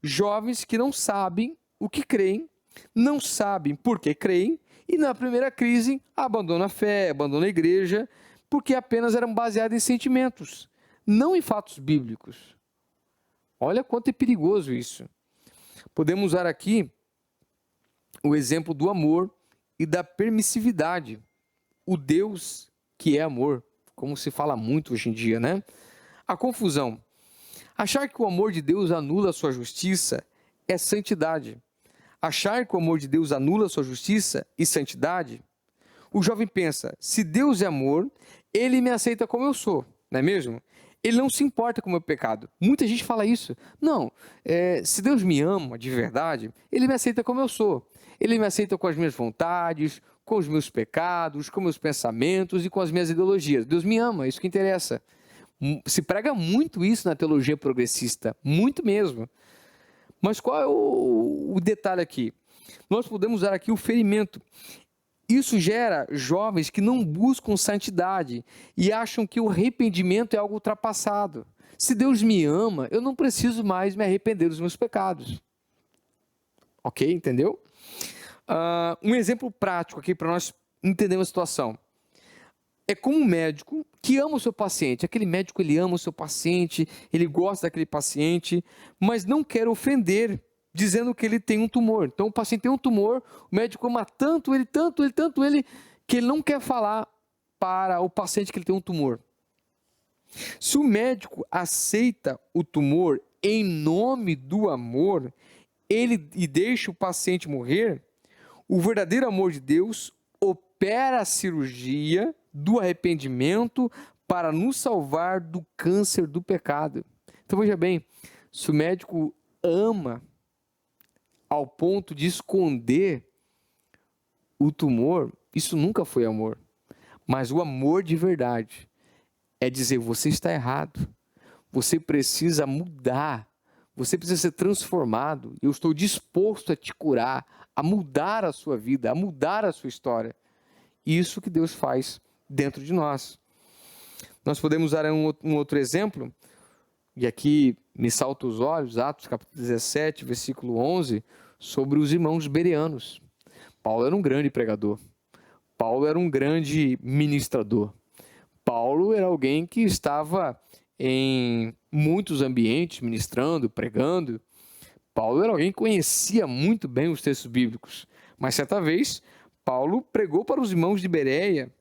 jovens que não sabem o que creem, não sabem por que creem, e na primeira crise abandonam a fé, abandonam a igreja, porque apenas eram baseados em sentimentos, não em fatos bíblicos. Olha quanto é perigoso isso. Podemos usar aqui o exemplo do amor e da permissividade. O Deus que é amor, como se fala muito hoje em dia, né? A confusão. Achar que o amor de Deus anula a sua justiça é santidade. Achar que o amor de Deus anula a sua justiça e santidade, o jovem pensa: se Deus é amor, ele me aceita como eu sou, não é mesmo? Ele não se importa com o meu pecado. Muita gente fala isso. Não, se Deus me ama de verdade, ele me aceita como eu sou. Ele me aceita com as minhas vontades, com os meus pecados, com meus pensamentos e com as minhas ideologias. Deus me ama, isso que interessa. Se prega muito isso na teologia progressista, muito mesmo. Mas qual é o detalhe aqui? Nós podemos usar aqui o ferimento. Isso gera jovens que não buscam santidade e acham que o arrependimento é algo ultrapassado. Se Deus me ama, eu não preciso mais me arrepender dos meus pecados. Ok? Entendeu? Um exemplo prático aqui para nós entendermos a situação. É como um médico que ama o seu paciente. Aquele médico, ele ama o seu paciente, ele gosta daquele paciente, mas não quer ofender, dizendo que ele tem um tumor. Então, o paciente tem um tumor, o médico ama tanto ele, que ele não quer falar para o paciente que ele tem um tumor. Se o médico aceita o tumor em nome do amor, e deixa o paciente morrer, o verdadeiro amor de Deus opera a cirurgia do arrependimento para nos salvar do câncer do pecado. Então veja bem, se o médico ama ao ponto de esconder o tumor, isso nunca foi amor. Mas o amor de verdade é dizer: você está errado, você precisa mudar, você precisa ser transformado, eu estou disposto a te curar, a mudar a sua vida, a mudar a sua história. Isso que Deus faz dentro de nós. Nós podemos usar um outro exemplo, e aqui me salta os olhos, Atos capítulo 17, versículo 11, sobre os irmãos bereanos. Paulo era um grande pregador. Paulo era um grande ministrador. Paulo era alguém que estava em muitos ambientes ministrando, pregando. Paulo era alguém que conhecia muito bem os textos bíblicos. Mas certa vez, Paulo pregou para os irmãos de Bereia.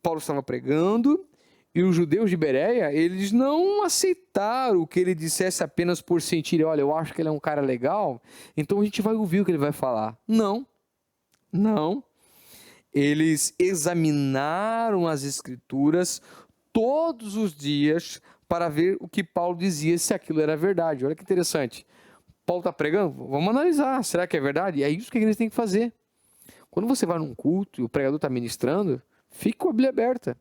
Paulo estava pregando e os judeus de Bereia, eles não aceitaram que ele dissesse apenas por sentir: olha, eu acho que ele é um cara legal, então a gente vai ouvir o que ele vai falar. Não. Eles examinaram as escrituras todos os dias para ver o que Paulo dizia, se aquilo era verdade. Olha que interessante. Paulo está pregando? Vamos analisar. Será que é verdade? E é isso que a igreja tem que fazer. Quando você vai num culto e o pregador está ministrando, fique com a Bíblia aberta.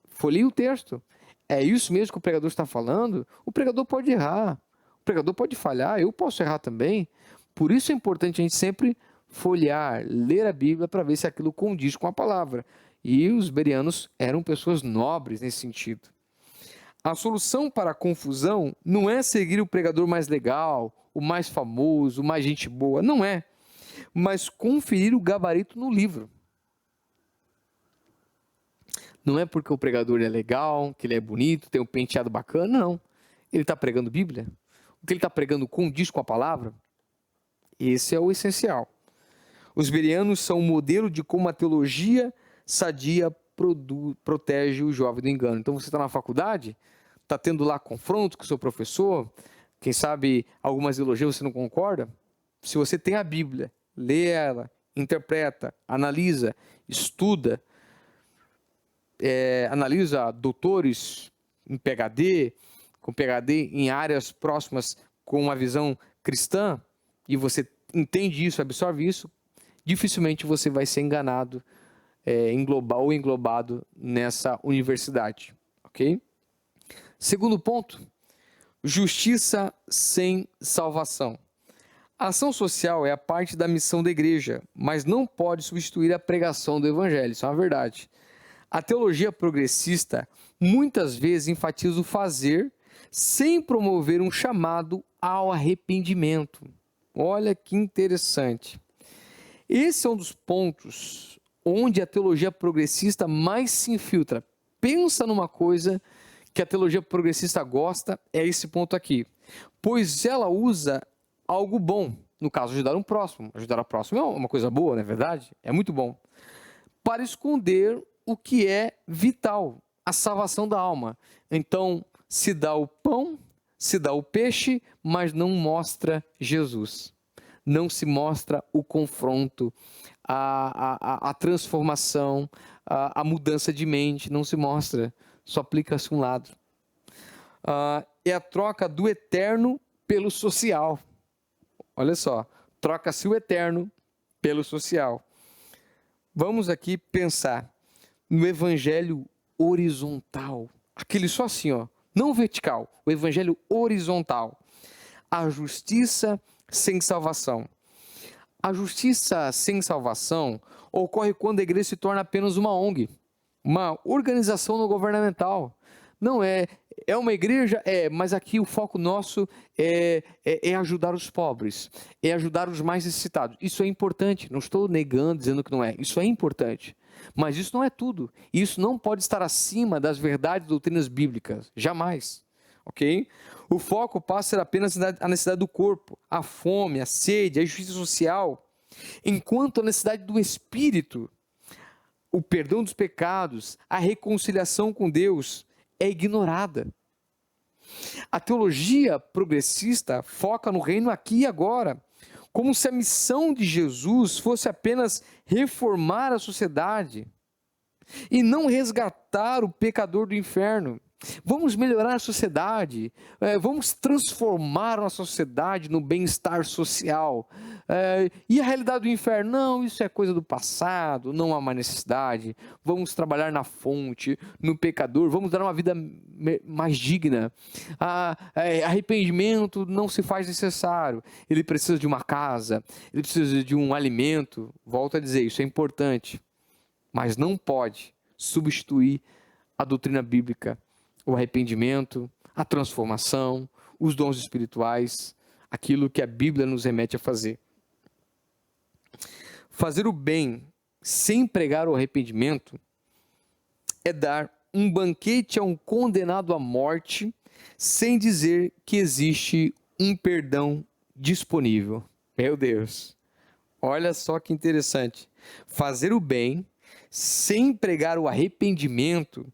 Folheie o texto. É isso mesmo que o pregador está falando? O pregador pode errar. O pregador pode falhar. Eu posso errar também. Por isso é importante a gente sempre folhear, ler a Bíblia para ver se aquilo condiz com a palavra. E os bereanos eram pessoas nobres nesse sentido. A solução para a confusão não é seguir o pregador mais legal, o mais famoso, o mais gente boa. Não é. Mas conferir o gabarito no livro. Não é porque o pregador é legal, que ele é bonito, tem um penteado bacana, não. Ele está pregando Bíblia. O que ele está pregando condiz com a palavra? Esse é o essencial. Os bereanos são um modelo de como a teologia sadia protege o jovem do engano. Então você está na faculdade, está tendo lá confronto com o seu professor, quem sabe algumas ideologias você não concorda. Se você tem a Bíblia, lê ela, interpreta, analisa, estuda, analisa doutores em PhD, com PhD em áreas próximas com uma visão cristã, e você entende isso, absorve isso, dificilmente você vai ser enganado, englobado nessa universidade, ok? Segundo ponto, justiça sem salvação. A ação social é a parte da missão da igreja, mas não pode substituir a pregação do evangelho, isso é uma verdade. A teologia progressista muitas vezes enfatiza o fazer sem promover um chamado ao arrependimento. Olha que interessante. Esse é um dos pontos onde a teologia progressista mais se infiltra. Pensa numa coisa que a teologia progressista gosta, é esse ponto aqui. Pois ela usa algo bom, no caso, ajudar um próximo. Ajudar o próximo é uma coisa boa, não é verdade? É muito bom. Para esconder o que é vital, a salvação da alma. Então, se dá o pão, se dá o peixe, mas não mostra Jesus. Não se mostra o confronto, a transformação, a mudança de mente, não se mostra, só aplica-se um lado. É a troca do eterno pelo social. Olha só, troca-se o eterno pelo social. Vamos aqui pensar no evangelho horizontal, aquele só assim, ó, não vertical, o evangelho horizontal. A justiça sem salvação. A justiça sem salvação ocorre quando a igreja se torna apenas uma ONG, uma organização não governamental. Não é uma igreja, mas aqui o foco nosso é ajudar os pobres, é ajudar os mais necessitados. Isso é importante, não estou negando, dizendo que não é, isso é importante. Mas isso não é tudo, isso não pode estar acima das verdades e doutrinas bíblicas, jamais, ok? O foco passa a ser apenas a necessidade do corpo, a fome, a sede, a justiça social, enquanto a necessidade do espírito, o perdão dos pecados, a reconciliação com Deus é ignorada. A teologia progressista foca no reino aqui e agora, como se a missão de Jesus fosse apenas reformar a sociedade e não resgatar o pecador do inferno. Vamos melhorar a sociedade, vamos transformar a nossa sociedade no bem-estar social. E a realidade do inferno? Não, isso é coisa do passado, não há mais necessidade. Vamos trabalhar na fonte, no pecador, vamos dar uma vida mais digna. Arrependimento não se faz necessário. Ele precisa de uma casa, ele precisa de um alimento. Volto a dizer, isso é importante, mas não pode substituir a doutrina bíblica, o arrependimento, a transformação, os dons espirituais, aquilo que a Bíblia nos remete a fazer. Fazer o bem sem pregar o arrependimento é dar um banquete a um condenado à morte sem dizer que existe um perdão disponível. Meu Deus, olha só que interessante. Fazer o bem sem pregar o arrependimento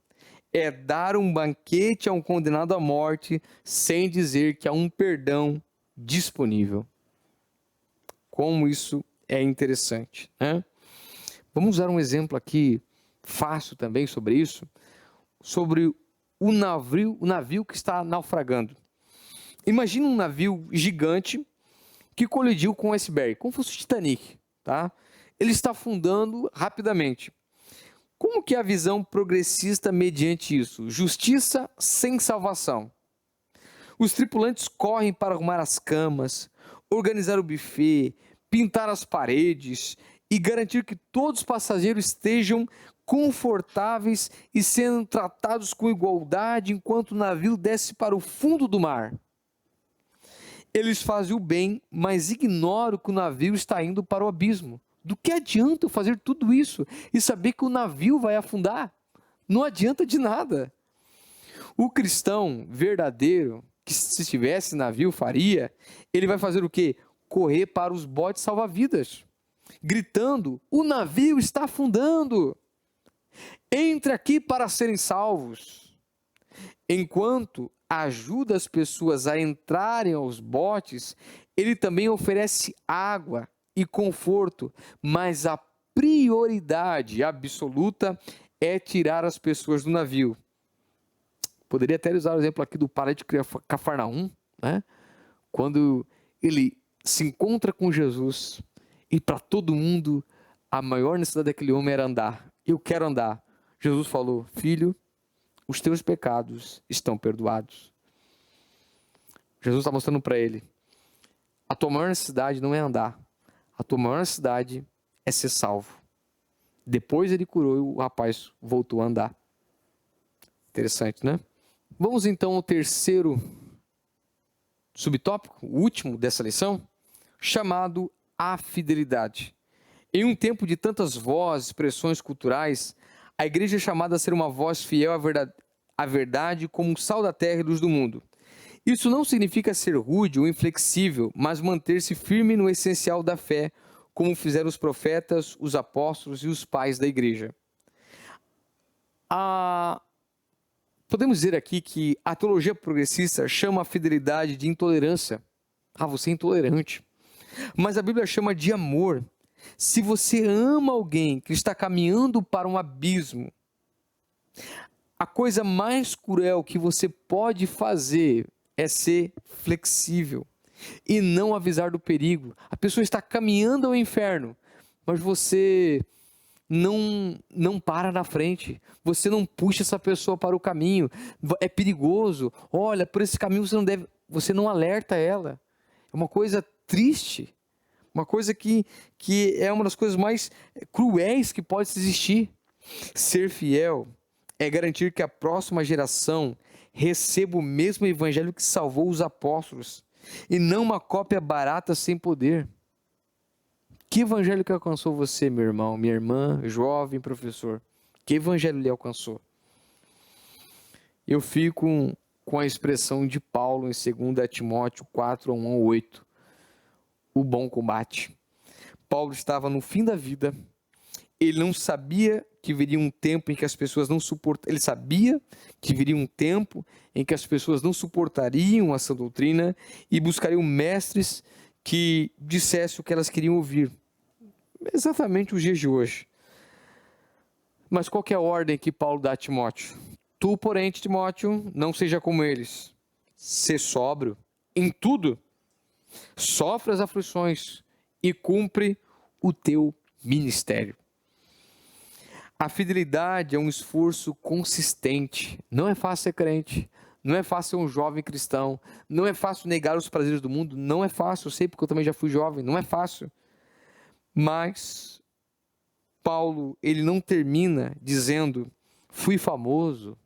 é dar um banquete a um condenado à morte sem dizer que há um perdão disponível. Como isso é interessante, né? Vamos usar um exemplo aqui fácil também sobre isso, sobre o navio que está naufragando. Imagina um navio gigante que colidiu com um iceberg, como fosse o Titanic, tá? Ele está afundando rapidamente. Como que é a visão progressista mediante isso? Justiça sem salvação. Os tripulantes correm para arrumar as camas, organizar o buffet, pintar as paredes e garantir que todos os passageiros estejam confortáveis e sendo tratados com igualdade enquanto o navio desce para o fundo do mar. Eles fazem o bem, mas ignoram que o navio está indo para o abismo. Do que adianta eu fazer tudo isso e saber que o navio vai afundar? Não adianta de nada. O cristão verdadeiro, que se estivesse navio faria, ele vai fazer o quê? Correr para os botes salva-vidas, gritando: o navio está afundando, entre aqui para serem salvos. Enquanto ajuda as pessoas a entrarem aos botes, ele também oferece água e conforto, mas a prioridade absoluta é tirar as pessoas do navio. Poderia até usar o exemplo aqui do paralítico de Cafarnaum, né? Quando ele se encontra com Jesus e para todo mundo a maior necessidade daquele homem era andar. Eu quero andar. Jesus falou: filho, os teus pecados estão perdoados. Jesus está mostrando para ele: a tua maior necessidade não é andar, a tua maior necessidade é ser salvo. Depois ele curou e o rapaz voltou a andar. Interessante, né? Vamos então ao terceiro subtópico, o último dessa lição, chamado a fidelidade. Em um tempo de tantas vozes, expressões culturais, a igreja é chamada a ser uma voz fiel à verdade como um sal da terra e luz do mundo. Isso não significa ser rude ou inflexível, mas manter-se firme no essencial da fé, como fizeram os profetas, os apóstolos e os pais da igreja. Podemos dizer aqui que a teologia progressista chama a fidelidade de intolerância. Você é intolerante. Mas a Bíblia chama de amor. Se você ama alguém que está caminhando para um abismo, a coisa mais cruel que você pode fazer é ser flexível e não avisar do perigo. A pessoa está caminhando ao inferno, mas você não para na frente, você não puxa essa pessoa para o caminho, é perigoso, olha, por esse caminho você não alerta ela. É uma coisa triste, uma coisa que é uma das coisas mais cruéis que pode existir. Ser fiel é garantir que a próxima geração receba o mesmo evangelho que salvou os apóstolos, e não uma cópia barata sem poder. Que evangelho que alcançou você, meu irmão, minha irmã, jovem, professor? Que evangelho lhe alcançou? Eu fico com a expressão de Paulo em 2 Timóteo 4, 1 a 8. O bom combate. Paulo estava no fim da vida. Ele não sabia que viria um tempo em que as pessoas não suportariam. Ele sabia que viria um tempo em que as pessoas não suportariam essa doutrina e buscariam mestres que dissessem o que elas queriam ouvir. Exatamente os dias de hoje. Mas qual que é a ordem que Paulo dá a Timóteo? Tu, porém, Timóteo, não seja como eles. Sê sóbrio em tudo. Sofre as aflições e cumpre o teu ministério. A fidelidade é um esforço consistente. Não é fácil ser crente. Não é fácil ser um jovem cristão. Não é fácil negar os prazeres do mundo. Não é fácil. Eu sei porque eu também já fui jovem. Não é fácil. Mas Paulo, ele não termina dizendo: fui famoso,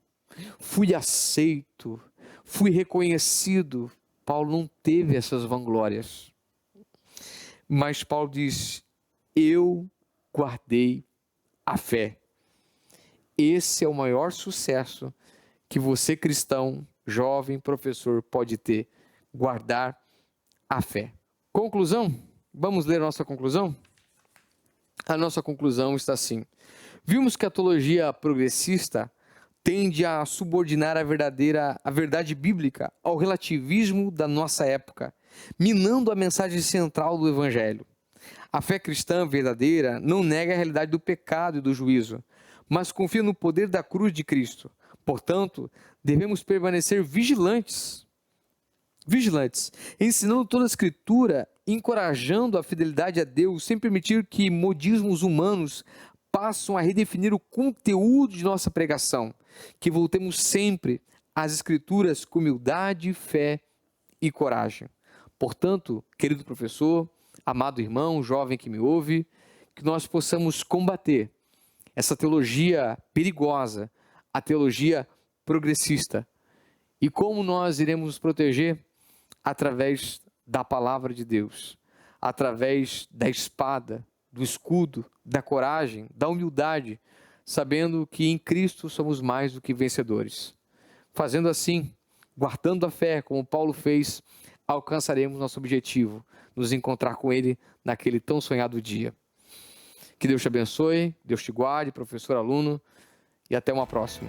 fui aceito, fui reconhecido. Paulo não teve essas vanglórias. Mas Paulo diz: eu guardei a fé. Esse é o maior sucesso que você, cristão, jovem, professor, pode ter. Guardar a fé. Conclusão? Vamos ler a nossa conclusão? A nossa conclusão está assim: vimos que a teologia progressista tende a subordinar a verdade bíblica ao relativismo da nossa época, minando a mensagem central do Evangelho. A fé cristã verdadeira não nega a realidade do pecado e do juízo, mas confia no poder da cruz de Cristo. Portanto, devemos permanecer vigilantes, ensinando toda a Escritura, encorajando a fidelidade a Deus, sem permitir que modismos humanos passem a redefinir o conteúdo de nossa pregação. Que voltemos sempre às Escrituras com humildade, fé e coragem. Portanto, querido professor, amado irmão, jovem que me ouve, que nós possamos combater essa teologia perigosa, a teologia progressista. E como nós iremos nos proteger? Através da palavra de Deus, através da espada, do escudo, da coragem, da humildade, sabendo que em Cristo somos mais do que vencedores. Fazendo assim, guardando a fé, como Paulo fez, alcançaremos nosso objetivo, nos encontrar com Ele naquele tão sonhado dia. Que Deus te abençoe, Deus te guarde, professor, aluno, e até uma próxima.